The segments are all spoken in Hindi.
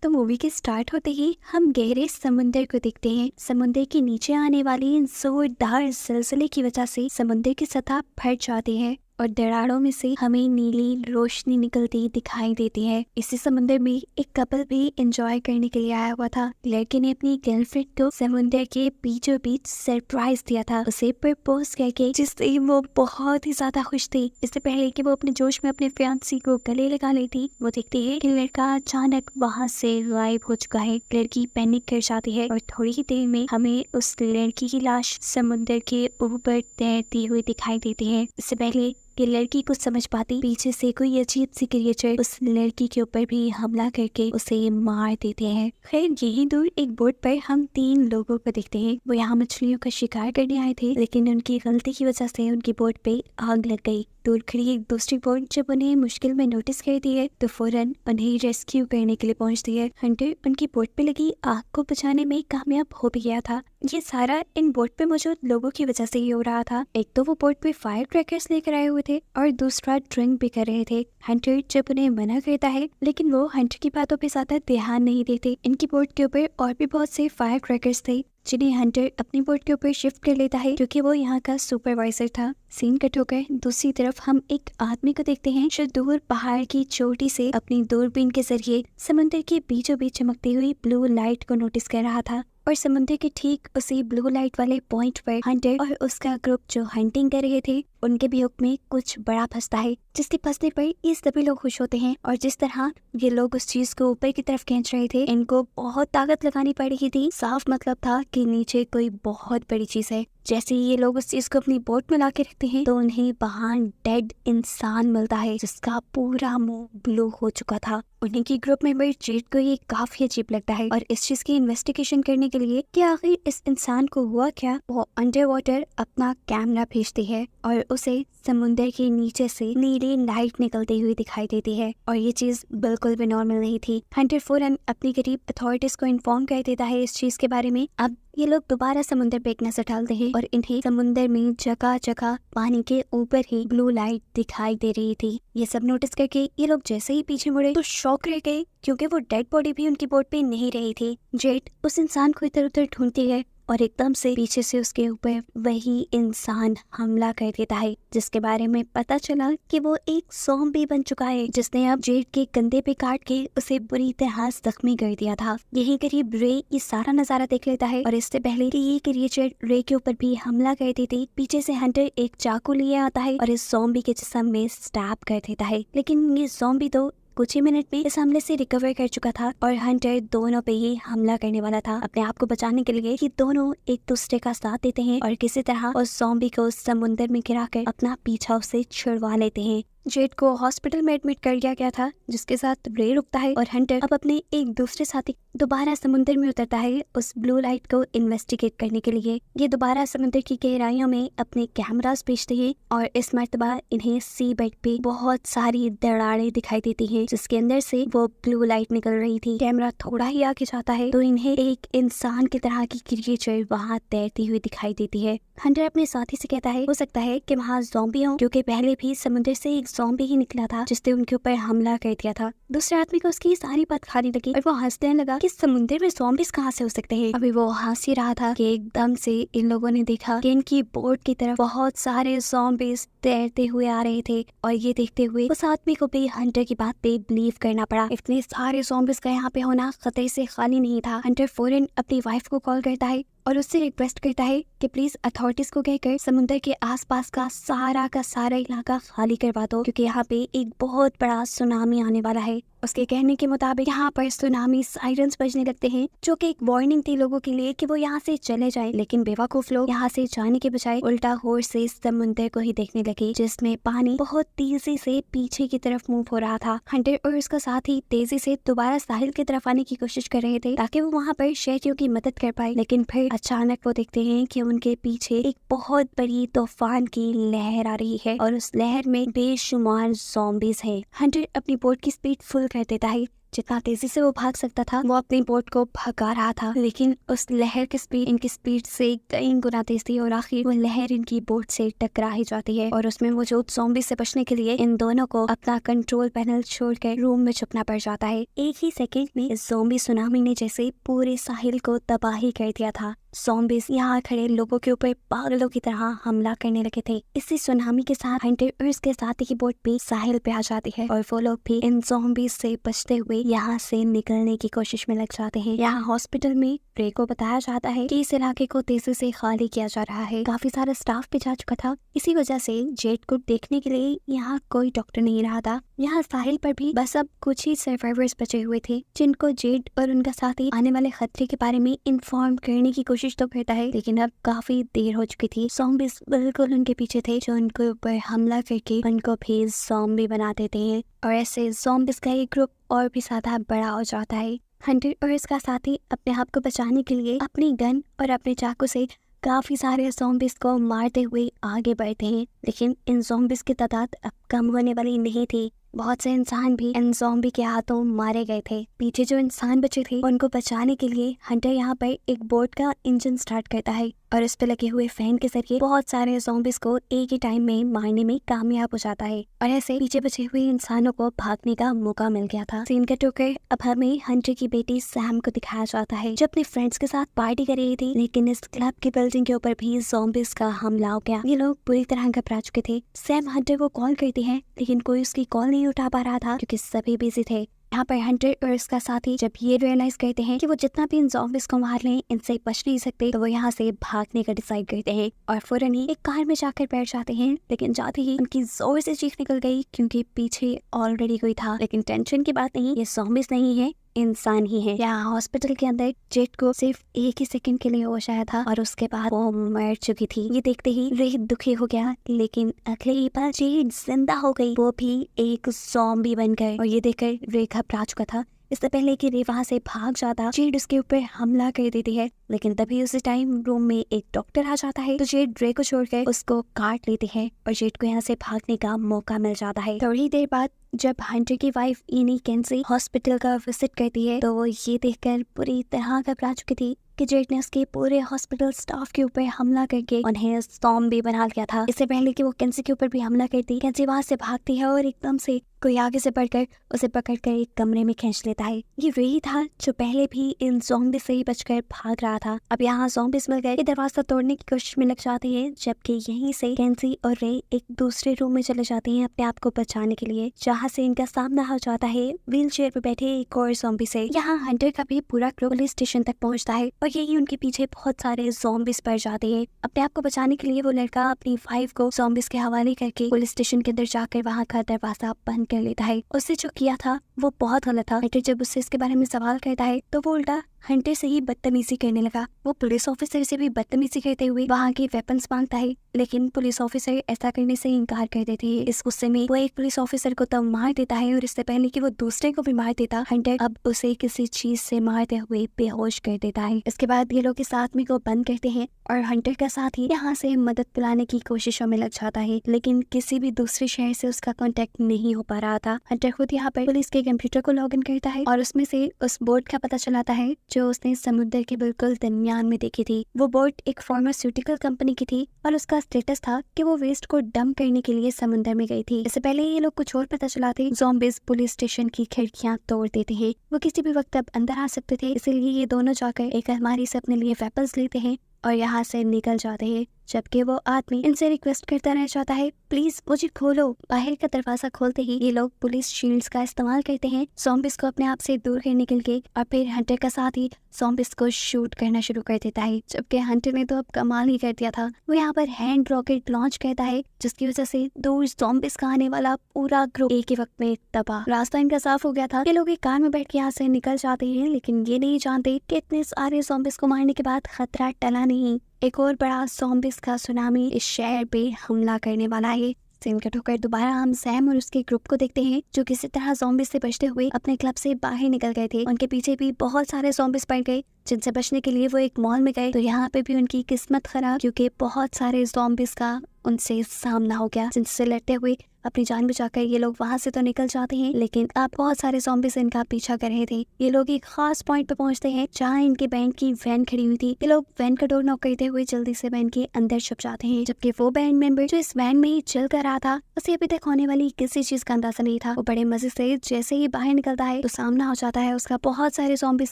तो मूवी के स्टार्ट होते ही हम गहरे समुंदर को देखते हैं। समुंदर के नीचे आने वाली जोरदार सिलसिले की वजह से समुंदर की सतह फट जाती है और दरारों में से हमें नीली रोशनी निकलती दिखाई देती है। इसी समुंदर में एक कपल भी एंजॉय करने के लिए आया हुआ था। लड़के ने अपनी गर्लफ्रेंड को समुंदर के बीचों बीच सरप्राइज दिया था, उसे प्रपोज करके, जिससे वो बहुत ही ज्यादा खुश थी। इससे पहले कि वो अपने जोश में अपने फियांसी को गले लगा लेती, वो देखती है कि लड़का अचानक वहाँ से गायब हो चुका है। लड़की पैनिक कर जाती है और थोड़ी ही देर में हमें उस लड़की की लाश समुंदर के ऊपर तैरती हुई दिखाई देती है। इससे पहले कि लड़की कुछ समझ पाती, पीछे से कोई अजीब सी क्रिएचर उस लड़की के ऊपर भी हमला करके उसे मार देते हैं। खैर, यही दूर एक बोट पर हम 3 लोगों को देखते हैं। वो यहाँ मछलियों का शिकार करने आए थे, लेकिन उनकी गलती की वजह से उनकी बोट पे आग लग गई। दूर खड़ी एक दूसरी बोट जब उन्हें मुश्किल में नोटिस करती है तो फौरन उन्हें रेस्क्यू करने के लिए पहुंचती है। हंटर उनकी बोट पे लगी आग को बुझाने में कामयाब हो भी गया था। ये सारा इन बोट पे मौजूद लोगों की वजह से ही हो रहा था। एक तो वो बोट पे फायर क्रैकर्स लेकर आए हुए थे और दूसरा ड्रिंक भी कर रहे थे। हंटर जब उन्हें मना करता है, लेकिन वो हंटर की बातों पे ज्यादा ध्यान नहीं देते। इनकी बोट के ऊपर और भी बहुत से फायर क्रैकर्स थे, जिन्हें हंटर अपनी बोट के ऊपर शिफ्ट कर लेता है, क्योंकि वो यहाँ का सुपरवाइजर था। सीन कट होकर दूसरी तरफ हम एक आदमी को देखते हैं जो दूर पहाड़ की चोटी से अपनी दूरबीन के जरिए समुद्र के बीचों बीच चमकती हुई ब्लू लाइट को नोटिस कर रहा था। और समुद्र के ठीक उसी ब्लू लाइट वाले पॉइंट पर हंटर और उसका ग्रुप जो हंटिंग कर रहे थे, उनके भी हुक में कुछ बड़ा फंसता है, जिसके फंसने पर ये सभी लोग खुश होते हैं। और जिस तरह ये लोग उस चीज को ऊपर की तरफ खींच रहे थे, इनको बहुत ताकत लगानी पड़ रही थी। साफ मतलब था कि नीचे कोई बहुत बड़ी चीज है। जैसे ही ये लोग उस चीज को अपनी बोट में ला के रखते हैं तो उन्हें वहाँ डेड इंसान मिलता है, जिसका पूरा मुंह ब्लू हो चुका था। उन्हीं की ग्रुप मेंबर जेड को ये काफी अजीब लगता है और इस चीज की इन्वेस्टिगेशन करने के लिए कि आखिर इस इंसान को हुआ क्या, वो अंडर वाटर अपना कैमरा भेजती है और उसे समुंदर के नीचे से नीली लाइट निकलती हुई दिखाई देती है। और ये चीज बिल्कुल भी नॉर्मल नहीं थी। हंटर फौरन अपनी करीब अथॉरिटीज को इन्फॉर्म कर देता है इस चीज के बारे में। अब ये लोग दोबारा समुंदर पे एक नजर डालते हैं और इन्हें समुंदर में जगह जगह पानी के ऊपर ही ब्लू लाइट दिखाई दे रही थी। ये सब नोटिस करके ये लोग जैसे ही पीछे मुड़े तो शॉक रह गए, क्योंकि वो डेड बॉडी भी उनकी बोट पे नहीं रही थी। जेट उस इंसान को इधर उधर ढूंढती है और एकदम से पीछे से उसके ऊपर वही इंसान हमला कर देता है, जिसके बारे में पता चला कि वो एक ज़ॉम्बी बन चुका है, जिसने अब जेड के कंधे पे काट के उसे बुरी तरह जख्मी कर दिया था। यही करीब रे ये सारा नजारा देख लेता है और इससे पहले कि ये क्रिएचर रे के ऊपर भी हमला कर देती, पीछे से हंटर एक चाकू लिए आता है और इस ज़ॉम्बी के जिस्म में स्टैब कर देता है। लेकिन ये ज़ॉम्बी तो कुछ ही मिनट में इस हमले से रिकवर कर चुका था और हंटर दोनों पे ही हमला करने वाला था। अपने आप को बचाने के लिए ये दोनों एक दूसरे का साथ देते हैं और किसी तरह उस ज़ॉम्बी को समुंदर में गिराकर अपना पीछा उसे छुड़वा लेते हैं। जेड को हॉस्पिटल में एडमिट कर दिया गया था, जिसके साथ रे रुकता है और हंटर अब अपने एक दूसरे साथी दोबारा समुंदर में उतरता है उस ब्लू लाइट को इन्वेस्टिगेट करने के लिए। ये दोबारा समुद्र की गहराइयों में अपने कैमरास भेजते हैं और इस मर्तबा इन्हें सी बेड पे बहुत सारी दरारें दिखाई देती हैं, जिसके अंदर से वो ब्लू लाइट निकल रही थी। कैमरा थोड़ा ही आगे जाता है तो इन्हें एक इंसान की तरह की क्रिएचर वहाँ तैरती हुई दिखाई देती है। हंटर अपने साथी से कहता है हो सकता है कि वहाँ ज़ॉम्बी हो, क्योंकि पहले भी समुद्र से एक ज़ॉम्बी ही निकला था जिसने उनके ऊपर हमला कर दिया था। दूसरे आदमी को उसकी सारी बात खाने लगी और वो हंसने लगा कि समुद्र में ज़ॉम्बीज़ कहाँ से हो सकते हैं। अभी वो हंस ही रहा था कि एकदम से इन लोगों ने देखा कि इनकी बोट की तरफ बहुत सारे ज़ॉम्बीज़ तैरते हुए आ रहे थे और ये देखते हुए उस आदमी को भी हंटर की बात पे बिलीव करना पड़ा। इतने सारे ज़ॉम्बीज़ का यहाँ पे होना खतरे से खाली नहीं था। हंटर फौरन अपनी वाइफ को कॉल करता है और उससे रिक्वेस्ट करता है कि प्लीज अथॉरिटीज को कहकर समुद्र के आसपास का सारा इलाका खाली करवा दो, क्योंकि यहाँ पे एक बहुत बड़ा सुनामी आने वाला है। उसके कहने के मुताबिक यहाँ पर सुनामी साइरन्स बजने लगते हैं, जो कि एक वार्निंग थी लोगों के लिए कि वो यहाँ से चले जाएं। लेकिन बेवकूफ लोग यहाँ से जाने के बजाय उल्टा होड़ से समुद्र को ही देखने लगे, जिसमें पानी बहुत तेजी से पीछे की तरफ मूव हो रहा था। हंटर और उसका साथी तेजी से दोबारा साहिल की तरफ आने की कोशिश कर रहे थे ताकि वो वहाँ पर शहरियों की मदद कर पाए, लेकिन फिर अचानक वो देखते हैं कि उनके पीछे एक बहुत बड़ी तूफान की लहर आ रही है और उस लहर में बेशुमार ज़ॉम्बीज़ हैं। हंटर अपनी बोट की स्पीड फुल कर देता है जितना तेजी से वो भाग सकता था वो अपनी बोट को भगा रहा था, लेकिन उस लहर की स्पीड इनकी स्पीड से कई गुना तेज थी और आखिर वो लहर इनकी बोट से टकरा ही जाती है और उसमें मौजूद ज़ॉम्बी से बचने के लिए इन दोनों को अपना कंट्रोल पैनल छोड़कर रूम में छुपना पड़ जाता है। एक ही सेकंड में इस ज़ॉम्बी सुनामी ने जैसे पूरे साहिल को तबाही कर दिया था। ज़ॉम्बीज यहाँ खड़े लोगों के ऊपर पागलों की तरह हमला करने लगे थे। इसी सुनामी के साथ हंटर और उसके साथी की बोट भी साहिल पे आ जाती है और वो लोग भी इन ज़ॉम्बीज से बचते हुए यहाँ से निकलने की कोशिश में लग जाते हैं। यहाँ हॉस्पिटल में रे को बताया जाता है कि इस इलाके को तेजी से खाली किया जा रहा है। काफी सारा स्टाफ भी जा चुका था। इसी वजह से जेड को देखने के लिए यहाँ कोई डॉक्टर नहीं रहा था। यहाँ साहिल पर भी बस अब कुछ ही सर्वाइवर्स बचे हुए थे जिनको जेड और उनका साथी आने वाले खतरे के बारे में इन्फॉर्म करने की कोशिश तो करता है, लेकिन अब काफी देर हो चुकी थी। ज़ॉम्बीज बिल्कुल उनके पीछे थे जो उनके ऊपर हमला करके उनको भी ज़ॉम्बी बना देते हैं और ऐसे ज़ॉम्बीज का एक ग्रुप और भी ज्यादा बड़ा हो जाता है। हंटर और इसका साथी अपने आप को बचाने के लिए अपनी गन और अपने चाकू से काफी सारे ज़ॉम्बीज को मारते हुए आगे बढ़ते हैं, लेकिन इन ज़ॉम्बीज की तादाद अब कम होने वाली नहीं थी। बहुत से इंसान भी इन ज़ॉम्बी के हाथों मारे गए थे। पीछे जो इंसान बचे थे उनको बचाने के लिए हंटर यहाँ पर एक बोट का इंजन स्टार्ट करता है और इस पे लगे हुए फैन के जरिए बहुत सारे ज़ॉम्बीज को एक ही टाइम में मारने में कामयाब हो जाता है और ऐसे पीछे बचे हुए इंसानों को भागने का मौका मिल गया था। सीन कट होकर अब हमें हंटर की बेटी सैम को दिखाया जाता है जो अपने फ्रेंड्स के साथ पार्टी कर रही थी, लेकिन इस क्लब की बिल्डिंग के ऊपर भी ज़ॉम्बीज का हमला हो गया। ये लोग पूरी तरह घबरा चुके थे। सैम हंटर को कॉल करती है लेकिन कोई उसकी कॉल नहीं उठा पा रहा था क्योंकि सभी बिजी थे। यहाँ पर हंटर और उसका साथी जब ये रियलाइज करते हैं कि वो जितना भी इन ज़ॉम्बीज को मार लें इनसे बच नहीं सकते, तो वो यहाँ से भागने का डिसाइड करते हैं और फौरन ही एक कार में जाकर बैठ जाते हैं। लेकिन जाते ही उनकी जोर से चीख निकल गई क्योंकि पीछे ऑलरेडी कोई था। लेकिन टेंशन की बात नहीं, ये ज़ॉम्बीज नहीं है, इंसान ही है। यहाँ हॉस्पिटल के अंदर जेड को सिर्फ एक ही सेकंड के लिए होश आया था और उसके बाद वो मर चुकी थी। ये देखते ही रे दुखी हो गया, लेकिन अगले ही पल जेड जिंदा हो गई, वो भी एक ज़ॉम्बी बनकर। और ये देखकर रे घबरा चुका था। इससे पहले कि रे वहाँ से भाग जाता, जेड उसके ऊपर हमला कर देती है, लेकिन तभी उसी टाइम रूम में एक डॉक्टर आ जाता है तो जेड रे को छोड़कर उसको काट लेती है और जेड को यहाँ से भागने का मौका मिल जाता है। थोड़ी देर बाद जब हंटर की वाइफ इनी केंसी हॉस्पिटल का विजिट करती है तो वो ये देखकर पूरी तरह घबरा चुकी थी कि जेड ने उसके पूरे हॉस्पिटल स्टाफ के ऊपर हमला करके उन्हें ज़ॉम्बी बना लिया था। इससे पहले कि वो केंसी के ऊपर भी हमला करती, केंसी वहां से भागती है और एकदम से कोई आगे से बढ़कर उसे पकड़कर एक कमरे में खींच लेता है। ये वही था जो पहले भी इन ज़ॉम्बी से ही बचकर भाग रहा था। अब यहाँ ज़ॉम्बीज मिल गए, दरवाजा तोड़ने की कोशिश में लग जाते हैं, जबकि यहीं से केंसी और रे एक दूसरे रूम में चले जाते हैं अपने आप को बचाने के लिए, जहाँ से इनका सामना हो जाता है व्हील चेयर पे बैठे एक और ज़ॉम्बी से। यहाँ हंटर का भी पूरा ग्रुप पुलिस स्टेशन तक पहुँचता है और यही उनके पीछे बहुत सारे ज़ॉम्बीज पड़ जाते हैं। अपने आप को बचाने के लिए वो लड़का अपनी वाइफ को ज़ॉम्बीज के हवाले करके पुलिस स्टेशन के अंदर जाकर वहाँ का दरवाजा बंद कर लेता है। उससे जो किया था वो बहुत गलत था। हंटर जब उससे इसके बारे में सवाल करता है तो वो उल्टा हंटर से ही बदतमीजी करने लगा। वो पुलिस ऑफिसर से भी बदतमीजी करते हुए वहाँ के वेपन्स मांगता है, लेकिन पुलिस ऑफिसर ऐसा करने से इनकार कर देते हैं। इस गुस्से में वो एक पुलिस ऑफिसर को तब मार देता है और इससे पहले कि वो दूसरे को भी मार देता, हंटर अब उसे किसी चीज से मारते हुए बेहोश कर देता है। इसके बाद ये लोग इस आदमी को बंद करते हैं और हंटर का साथी यहाँ से मदद दिलाने की कोशिशों में लग जाता है, लेकिन किसी भी दूसरे शहर से उसका कांटेक्ट नहीं हो पा रहा था। हंटर खुद यहाँ पर पुलिस के कंप्यूटर को लॉग इन करता है और उसमें से उस बोट का पता चलाता है जो उसने समुद्र के बिल्कुल दरमियान में देखी थी। वो बोट एक फार्मास्यूटिकल कंपनी की थी और उसका स्टेटस था कि वो वेस्ट को डंप करने के लिए समुद्र में गई थी। इससे पहले ये लोग कुछ और पता चलाते, ज़ॉम्बीज पुलिस स्टेशन की खिड़कियां तोड़ देते हैं। वो किसी भी वक्त अब अंदर आ सकते थे, इसीलिए ये दोनों जाकर एक अलमारी से अपने लिए वेपन्स लेते हैं और यहाँ से निकल जाते हैं, जबकि वो आदमी इनसे रिक्वेस्ट करता रह जाता है, प्लीज मुझे खोलो। बाहर का दरवाजा खोलते ही ये लोग पुलिस शील्ड्स का इस्तेमाल करते हैं ज़ॉम्बीज को अपने आप से दूर करने के लिए और फिर हंटर का साथ ही ज़ॉम्बीज को शूट करना शुरू कर देता है। जबकि हंटर ने तो अब कमाल ही कर दिया था, वो यहाँ पर हैंड रॉकेट लॉन्च करता है जिसकी वजह से दूर ज़ॉम्बीज का आने वाला पूरा ग्रुप एक ही वक्त में तबाह। रास्ता इनका साफ हो गया था। ये लोग एक कार में बैठ के यहाँ से निकल जाते हैं, लेकिन ये नहीं जानते कि इतने सारे ज़ॉम्बीज को मारने के बाद खतरा टला नहीं। एक और बड़ा ज़ॉम्बीज का सुनामी इस शहर पे हमला करने वाला है। सीन कट होकर दोबारा हम सैम और उसके ग्रुप को देखते हैं जो किसी तरह ज़ॉम्बीज से बचते हुए अपने क्लब से बाहर निकल गए थे। उनके पीछे भी बहुत सारे ज़ॉम्बीज पड़ गए जिनसे बचने के लिए वो एक मॉल में गए, तो यहाँ पे भी उनकी किस्मत खराब, क्योंकि बहुत सारे ज़ॉम्बिस का उनसे सामना हो गया, जिनसे लड़ते हुए अपनी जान बचाकर ये लोग वहां से तो निकल जाते हैं, लेकिन अब बहुत सारे ज़ॉम्बिस इनका पीछा कर रहे थे। ये लोग एक खास पॉइंट पे पहुंचते हैं जहाँ इनके बैंड की वैन खड़ी हुई थी। ये लोग वैन का डोर नॉक करते हुए जल्दी से वैन के अंदर छुप जाते हैं, जबकि वो बैंड मेंबर जो इस वैन में ही चल कर रहा था, उसे अभी तक होने वाली किसी चीज का अंदाजा नहीं था। वो बड़े मजे से जैसे ही बाहर निकलता है तो सामना हो जाता है उसका बहुत सारे ज़ॉम्बिस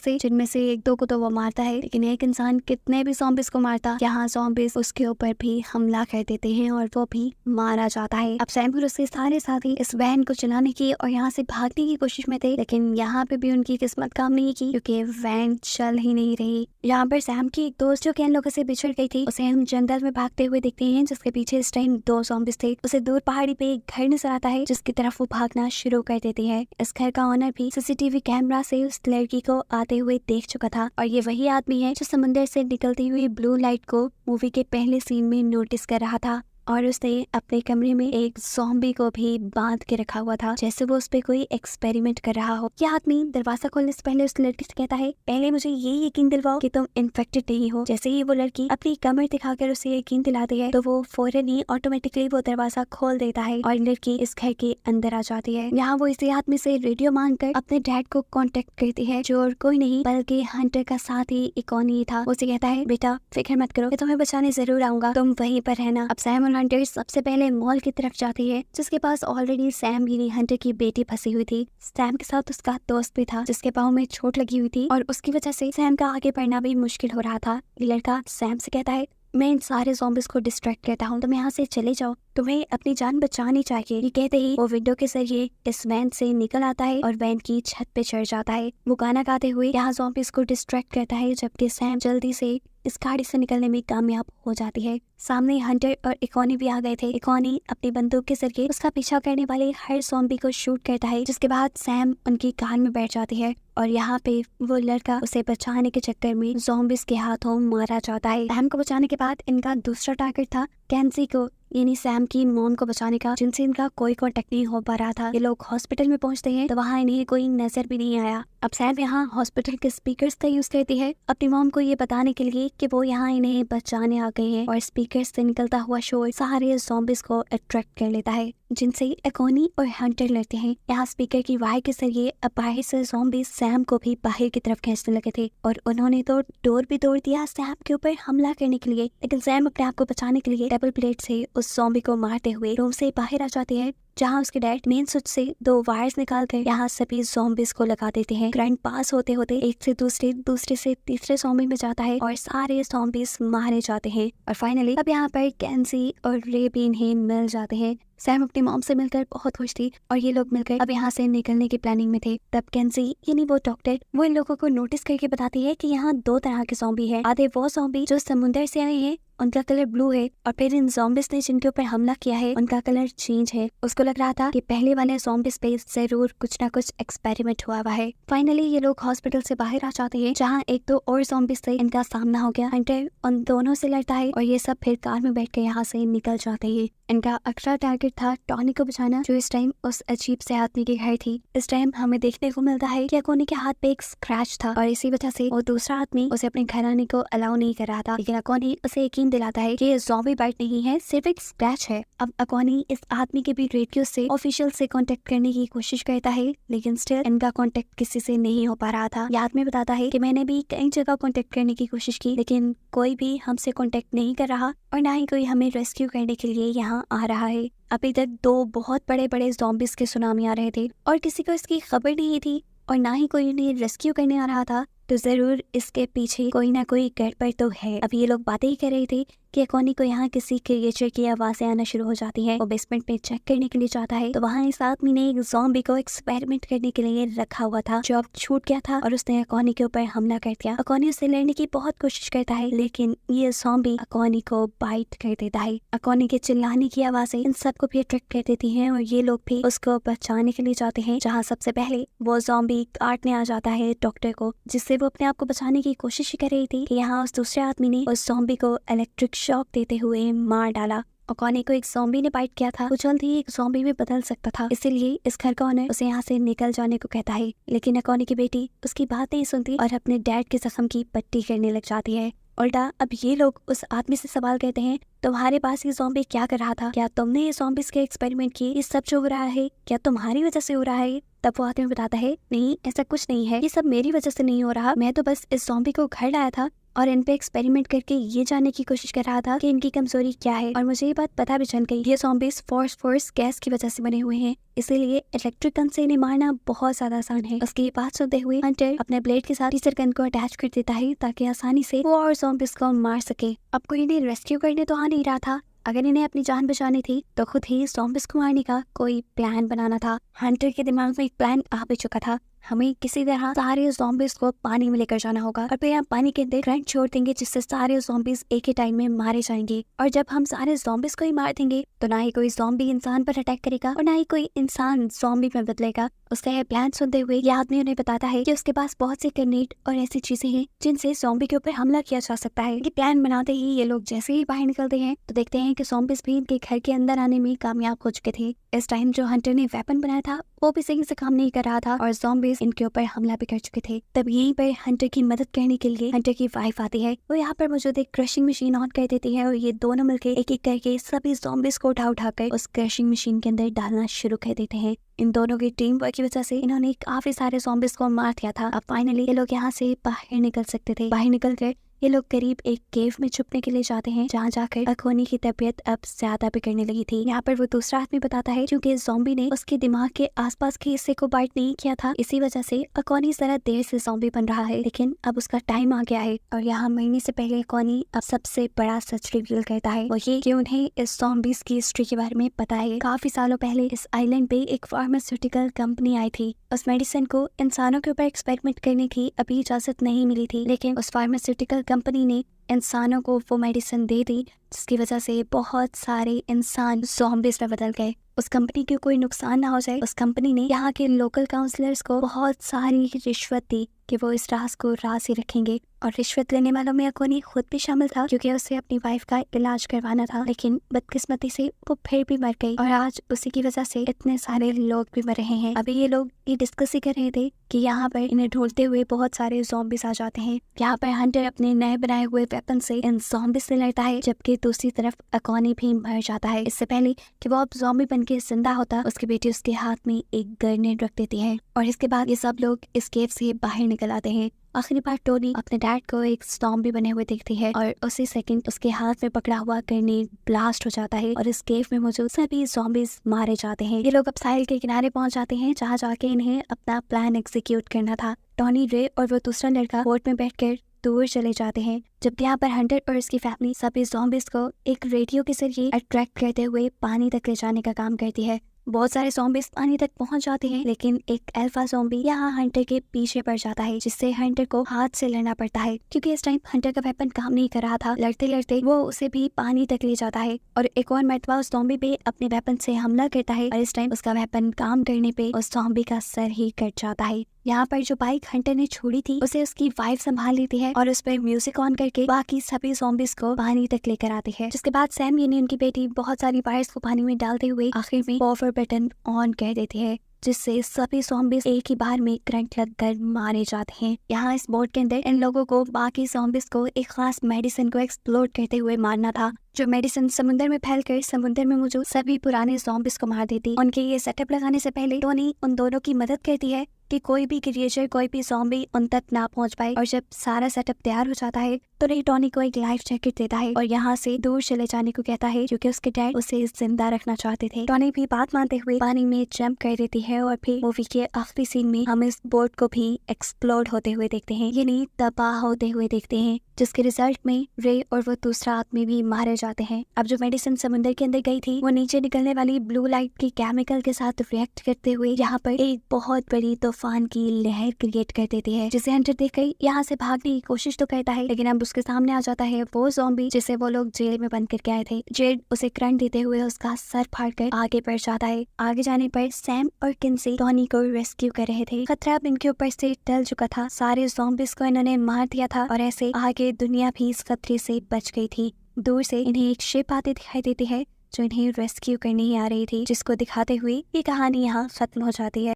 से, जिनमें से एक दो को तो वो मारता है, लेकिन एक इंसान कितने भी ज़ॉम्बिस को मारता, यहाँ ज़ॉम्बिस उसके ऊपर भी हमला कर देते हैं और वो भी मारा जाता है। अब सैम और उसके सारे साथी इस वैन को चलाने की और यहाँ से भागने की कोशिश में थे, लेकिन यहाँ पे भी उनकी किस्मत काम नहीं की, क्योंकि वैन चल ही नहीं रही। यहाँ पर सैम की एक दोस्त जो कि इन लोगों से बिछड़ गई थी, उसे हम जंगल में भागते हुए देखते हैं, जिसके पीछे इस टाइम 2 ज़ॉम्बिस थे। उसे दूर पहाड़ी पे एक घर नजर आता है, जिसकी तरफ वो भागना शुरू कर देती है। इस घर का ओनर भी सीसीटीवी कैमरा से उस लड़की को आते हुए देख चुका था, और ये वही आदमी है जो समुद्र से निकलती हुई ब्लू लाइट को मूवी के पहले सीन में नोटिस कर रहा था, और उसने अपने कमरे में एक ज़ॉम्बी को भी बांध के रखा हुआ था, जैसे वो उस पे कोई एक्सपेरिमेंट कर रहा हो। यह आदमी दरवाजा खोलने से पहले उस लड़की से कहता है, पहले मुझे ये यकीन दिलवाओ कि तुम इन्फेक्टेड नहीं हो। जैसे ही वो लड़की अपनी कमर दिखाकर उसे यकीन दिलाती है, तो वो फौरन ही ऑटोमेटिकली वो दरवाजा खोल देता है और लड़की इस घर के अंदर आ जाती है। यहाँ वो इसी आदमी से रेडियो मांगकर अपने डैड को कॉन्टेक्ट करती है, जो और कोई नहीं बल्कि हंटर का साथ ही इकोनी था। उसे कहता है, बेटा फिक्र मत करो, मैं तुम्हें बचाने जरूर आऊंगा, तुम वहीं पर रहना। अब सैम हंटर सबसे पहले मॉल की तरफ जाती है, जिसके पास ऑलरेडी सैम यानी हंटर की बेटी फंसी हुई थी। सैम के साथ उसका दोस्त भी था, जिसके पाँव में चोट लगी हुई थी, और उसकी वजह से सैम का आगे बढ़ना भी मुश्किल हो रहा था। ये लड़का सैम से कहता है, मैं इन सारे ज़ॉम्बिस को डिस्ट्रैक्ट करता हूँ, तुम यहाँ से चले जाओ, तुम्हें अपनी जान बचानी चाहिए। ये कहते ही वो विंडो के जरिए इस वैन से निकल आता है और वैन की छत पे चढ़ जाता है। वो गाना गाते हुए यहाँ ज़ॉम्बिस को डिस्ट्रैक्ट करता है, जबकि सैम जल्दी से इस गाड़ी से निकलने में कामयाब हो जाती है। सामने हंटर और इकोनी भी आ गए थे। इकोनी अपनी बंदूक के जरिए उसका पीछा करने वाले हर ज़ॉम्बी को शूट करता है, जिसके बाद सैम उनकी कार में बैठ जाती है, और यहाँ पे वो लड़का उसे बचाने के चक्कर में ज़ॉम्बिस के हाथों मारा जाता है। सैम को बचाने के बाद इनका दूसरा टारगेट था कैंसी को, यानी सैम की मॉम को बचाने का, जिनसे इनका कोई कांटेक्ट नहीं हो पा रहा था। ये लोग हॉस्पिटल में पहुंचते हैं तो वहाँ इन्हें कोई नजर भी नहीं आया। अब सैम यहाँ हॉस्पिटल के स्पीकर्स का यूज करती है अपनी मॉम को ये बताने के लिए कि वो यहाँ इन्हें बचाने आ गए हैं, और स्पीकर्स से निकलता हुआ शोर सारे ज़ॉम्बिस को अट्रैक्ट कर लेता है, जिनसे इकोनी और हंटर लड़ते हैं। यहाँ स्पीकर की वायर के जरिए अब बाहर से ज़ॉम्बिस सैम को भी बाहर की तरफ खींचने लगे थे, और उन्होंने तो डोर भी तोड़ दिया सैम के ऊपर हमला करने के लिए, लेकिन सैम अपने आप को बचाने के लिए डबल ब्लेड से उस ज़ॉम्बी को मारते हुए रूम से बाहर आ जाते हैं, जहाँ उसके डैड मेन स्विच से 2 वायर्स निकाल कर यहाँ सभी ज़ॉम्बिस को लगा देते हैं। करंट पास होते होते एक से दूसरे, दूसरे से तीसरे ज़ॉम्बी में जाता है और सारे ज़ॉम्बिस मारे जाते हैं, और फाइनली अब यहाँ पर कैंसी और रे भी इन्हें मिल जाते हैं। सैम अपनी मॉम से मिलकर बहुत खुश थी, और ये लोग मिलकर अब यहाँ से निकलने की प्लानिंग में थे। तब कैंसी यानी वो डॉक्टर वो इन लोगों को नोटिस करके बताती है कि यहाँ 2 तरह के ज़ॉम्बी है। आधे वो ज़ॉम्बी जो समुद्र से आए हैं, उनका कलर ब्लू है, और फिर इन ज़ॉम्बिस ने जिनके ऊपर हमला किया है उनका कलर चेंज है। उसको लग रहा था कि पहले वाले ज़ॉम्बिस पे जरूर कुछ ना कुछ एक्सपेरिमेंट हुआ है। फाइनली ये लोग हॉस्पिटल से बाहर आ जाते हैं, जहाँ 1-2 और ज़ॉम्बिस से इनका सामना हो गया। हंटर उन दोनों से लड़ता है, और ये सब फिर कार में बैठ के यहाँ से निकल जाते हैं। इनका अगला टारगेट था टॉनी को बचाना, जो इस टाइम उस अजीब से आदमी के घर थी। इस टाइम हमें देखने को मिलता है कि अकोनी के हाथ पे एक स्क्रैच था, और इसी वजह से वो दूसरा आदमी उसे अपने घर आने को अलाउ नहीं कर रहा था, लेकिन अकोनी उसे यकीन दिलाता है कि ये ज़ॉम्बी बाइट नहीं है, सिर्फ एक स्क्रैच है। अब अकोनी इस आदमी के भी रेडियो से ऑफिशियल से कांटेक्ट करने की कोशिश करता है, लेकिन स्टिल इनका कांटेक्ट किसी से नहीं हो पा रहा था। ये आदमी बताता है कि मैंने भी कई जगह कांटेक्ट करने की कोशिश की, लेकिन कोई भी हमसे कांटेक्ट नहीं कर रहा, और ना ही कोई हमें रेस्क्यू करने के लिए यहाँ आ रहा है। अभी तक 2 बहुत बड़े बड़े ज़ॉम्बिस के सुनामी आ रहे थे, और किसी को इसकी खबर नहीं थी, और ना ही कोई उन्हें रेस्क्यू करने आ रहा था, तो जरूर इसके पीछे कोई ना कोई गड़बड़ तो है। अब ये लोग बातें ही कर रहे थे कि अकोनी को यहाँ किसी क्रिएचर की आवाजें आना शुरू हो जाती है। वो बेसमेंट में चेक करने के लिए जाता है, तो वहाँ इस आदमी ने एक ज़ॉम्बी को एक्सपेरिमेंट करने के लिए रखा हुआ था, जो अब छूट गया था, और उसने अकोनी के ऊपर हमला कर दिया। अकोनी उससे लड़ने की बहुत कोशिश करता है, लेकिन ये ज़ॉम्बी अकोनी को बाइट कर देता है। अकोनी के चिल्लाने की आवाजें इन सबको भी अट्रैक्ट कर देती हैं, और ये लोग भी उसको बचाने के लिए जाते हैं, जहाँ सबसे पहले वो ज़ॉम्बी काटने आ जाता है डॉक्टर को, जिससे वो अपने आप को बचाने की कोशिश कर रही थी कि यहाँ उस दूसरे आदमी ने उस ज़ॉम्बी को इलेक्ट्रिक शॉक देते हुए मार डाला। अकॉनी को एक ज़ॉम्बी ने बाइट किया था, वो जल्द ही एक ज़ॉम्बी में बदल सकता था, इसीलिए इस घर का ओनर उसे यहाँ से निकल जाने को कहता है। लेकिन अकॉनी की बेटी उसकी बात नहीं सुनती और अपने डैड के जख्म की पट्टी करने लग जाती है। उल्टा अब ये लोग उस आदमी से सवाल कहते हैं, तुम्हारे पास ये ज़ॉम्बी क्या कर रहा था? क्या तुमने ये ज़ॉम्बीज़ के एक्सपेरिमेंट किए? ये सब जो हो रहा है क्या तुम्हारी वजह से हो रहा है? तब वो आदमी बताता है, नहीं ऐसा कुछ नहीं है, ये सब मेरी वजह से नहीं हो रहा, मैं तो बस इस ज़ॉम्बी को घर लाया था और इन पे एक्सपेरिमेंट करके ये जानने की कोशिश कर रहा था कि इनकी कमजोरी क्या है। और मुझे ये बात पता भी चल गई, ये ज़ॉम्बीज़ फोर्स गैस की वजह से बने हुए हैं, इसीलिए इलेक्ट्रिक गन से इन्हें मारना बहुत ज्यादा आसान है। उसकी ये बात सुनते हुए हंटर अपने ब्लेड के साथ टीजर गन को अटैच कर देता है ताकि आसानी से वो और ज़ॉम्बीज़ को मार सके। अब कोई इन्हें रेस्क्यू करने तो आ नहीं रहा था, अगर इन्हें अपनी जान बचानी थी तो खुद ही ज़ॉम्बीज़ को मारने का कोई प्लान बनाना था। हंटर के दिमाग में एक प्लान आ भी चुका था, हमें किसी तरह सारे ज़ॉम्बीज़ को पानी में लेकर जाना होगा और फिर हम पानी के अंदर करंट छोड़ देंगे जिससे सारे ज़ॉम्बीज़ एक ही टाइम में मारे जाएंगे। और जब हम सारे ज़ॉम्बीज़ को ही मार देंगे तो ना ही कोई ज़ॉम्बी इंसान पर अटैक करेगा और ना ही कोई इंसान ज़ॉम्बी में बदलेगा। उसका यह प्लान सुनते हुए यह आदमी उन्हें बताता है कि उसके पास बहुत से ग्रेनेड और ऐसी चीजें हैं जिनसे ज़ॉम्बी के ऊपर हमला किया जा सकता है। ये प्लान बनाते ही ये लोग जैसे ही बाहर निकलते हैं तो देखते हैं कि ज़ॉम्बीज़ भी इनके घर के अंदर आने में कामयाब हो चुके थे। इस टाइम जो हंटर ने वेपन बनाया था वो भी सही से काम नहीं कर रहा था और ज़ॉम्बीज़ इनके ऊपर हमला भी कर चुके थे। तब यहीं पर हंटर की मदद करने के लिए हंटर की वाइफ आती है। वो यहाँ पर मौजूद एक क्रशिंग मशीन ऑन कर देती है और ये दोनों मिलकर एक एक करके सभी ज़ॉम्बीज़ को उठा कर उस क्रशिंग मशीन के अंदर डालना शुरू कर देते हैं। इन दोनों की टीम वर्क की वजह से इन्होंने काफी सारे ज़ॉम्बीज़ को मार दिया था। अब फाइनली ये लोग यहाँ से बाहर निकल सकते थे। बाहर निकल कर ये लोग करीब एक केव में छुपने के लिए जाते हैं जहाँ जाकर अकोनी की तबीयत अब ज्यादा बिगड़ने लगी थी। यहाँ पर वो दूसरा आदमी बताता है क्योंकि ज़ॉम्बी ने उसके दिमाग के आसपास के हिस्से को बाइट नहीं किया था, इसी वजह से अकोनी जरा देर से ज़ॉम्बी बन रहा है, लेकिन अब उसका टाइम आ गया है। और यहाँ मरने से पहले अकोनी अब सबसे बड़ा सच रिवील करता है, वो ये कि उन्हें इस ज़ॉम्बीज़ की हिस्ट्री के बारे में पता है। काफी सालों पहले इस आइलैंड पे एक फार्मास्यूटिकल कंपनी आई थी। उस मेडिसिन को इंसानों के ऊपर एक्सपेरिमेंट करने की अभी इजाजत नहीं मिली थी, लेकिन उस फार्मास्यूटिकल कंपनी ने इंसानों को वो मेडिसिन दे दी जिसकी वजह से बहुत सारे इंसान ज़ॉम्बीज़ में बदल गए। उस कंपनी को कोई नुकसान ना हो जाए, उस कंपनी ने यहाँ के लोकल काउंसलर्स को बहुत सारी रिश्वत दी कि वो इस राज को राज ही रखेंगे। और रिश्वत लेने वालों में अकोनी खुद भी शामिल था क्योंकि उसे अपनी वाइफ का इलाज करवाना था, लेकिन बदकिस्मती से वो फिर भी मर गई और आज उसी की वजह से इतने सारे लोग भी मर रहे हैं। अभी ये लोग ये डिस्कस ही कर रहे थे कि यहाँ पर इन्हें ढूंढते हुए बहुत सारे ज़ॉम्बीज़ आ जाते हैं। यहाँ पर हंटर अपने नए बनाए हुए वेपन से इन ज़ॉम्बीज़ से लड़ता है, जबकि दूसरी तरफ अकोनी भी मर जाता है। इससे पहले कि वो अब ज़ॉम्बी बन के जिंदा होता, उसकी बेटी उसके हाथ में एक ग्रेनेड रख देती है और इसके बाद ये सब लोग इस केव से बाहर निकल आते हैं। आखिरी बार टोनी अपने डैड को एक ज़ॉम्बी बने हुए देखती है और उसी सेकंड उसके हाथ में पकड़ा हुआ ग्रेनेड ब्लास्ट हो जाता है और इस केव में मौजूद सभी ज़ॉम्बीज़ मारे जाते हैं। ये लोग अब साहिल के किनारे पहुंच जाते हैं जहां जाके इन्हें अपना प्लान एग्जीक्यूट करना था। टोनी, रे और वो दूसरा लड़का बोट में बैठकर दूर चले जाते हैं, जब यहाँ पर हंटर और उसकी फैमिली सभी ज़ॉम्बीज़ को एक रेडियो के जरिए अट्रैक्ट करते हुए पानी तक ले जाने का काम करती है। बहुत सारे ज़ॉम्बीज़ पानी तक पहुंच जाते हैं, लेकिन एक अल्फा ज़ॉम्बी यहाँ हंटर के पीछे पड़ जाता है, जिससे हंटर को हाथ से लड़ना पड़ता है क्योंकि इस टाइम हंटर का वेपन काम नहीं कर रहा था। लड़ते लड़ते वो उसे भी पानी तक ले जाता है और एक और मर्तबा उस ज़ॉम्बी पे अपने वेपन से हमला करता है और इस टाइम उसका वेपन काम करने पे उस ज़ॉम्बी का सर ही कट जाता है। यहाँ पर जो बाइक हंटर ने छोड़ी थी उसे उसकी वाइफ संभाल लेती है और उस पर म्यूजिक ऑन करके बाकी सभी ज़ॉम्बीज़ को पानी तक लेकर आती है, जिसके बाद सैम यानी उनकी बेटी बहुत सारी वायर्स को पानी में डालते हुए आखिर में पावर बटन ऑन कर देती है, जिससे सभी ज़ॉम्बीज़ एक ही बार में करंट लगकर मारे जाते हैं। यहाँ इस बोट के अंदर इन लोगों को बाकी ज़ॉम्बीज़ को एक खास मेडिसिन को एक्सप्लोर करते हुए मारना था, जो मेडिसिन समुद्र में फैलकर समुद्र में मौजूद सभी पुराने ज़ॉम्बीज़ को मार देती। उनके ये सेटअप लगाने से पहले टोनी उन दोनों की मदद करती है कि कोई भी क्रिएचर, कोई भी ज़ॉम्बी उन तक ना पहुंच पाए। और जब सारा सेटअप तैयार हो जाता है तो रे टोनी को एक लाइफ जैकेट देता है और यहाँ से दूर चले जाने को कहता है क्योंकि उसके डैड उसे जिंदा रखना चाहते थे। टोनी भी बात मानते हुए पानी में जंप कर देती है और फिर मूवी के आखिरी सीन में हम इस बोट को भी एक्सप्लोड होते हुए देखते हैं, यानी तबाह होते हुए देखते हैं, जिसके रिजल्ट में रे और वो दूसरा आदमी भी मारे जाते हैं। अब जो मेडिसिन समुद्र के अंदर गई थी वो नीचे निकलने वाली ब्लू लाइट की केमिकल के साथ रिएक्ट करते हुए यहाँ पर एक बहुत बड़ी तूफान की लहर क्रिएट कर देती है, जिसे हंटर देखकर यहाँ से भागने की कोशिश तो करता है, लेकिन अब उसके सामने आ जाता है वो ज़ॉम्बी जिसे वो लोग जेल में बंद करके आए थे। जेड उसे करंट देते हुए उसका सर फाड़कर आगे बढ़ जाता है। आगे जाने पर सैम और किन्सी टोनी को रेस्क्यू कर रहे थे। खतरा अब इनके ऊपर से टल चुका था, सारे ज़ॉम्बीज़ को इन्होंने मार दिया था और ऐसे आगे दुनिया भी इस खतरे से बच गई थी। दूर से इन्हें एक शिप आती दिखाई देती है जो इन्हें रेस्क्यू करने ही आ रही थी, जिसको दिखाते हुए ये कहानी यहाँ खत्म हो जाती है।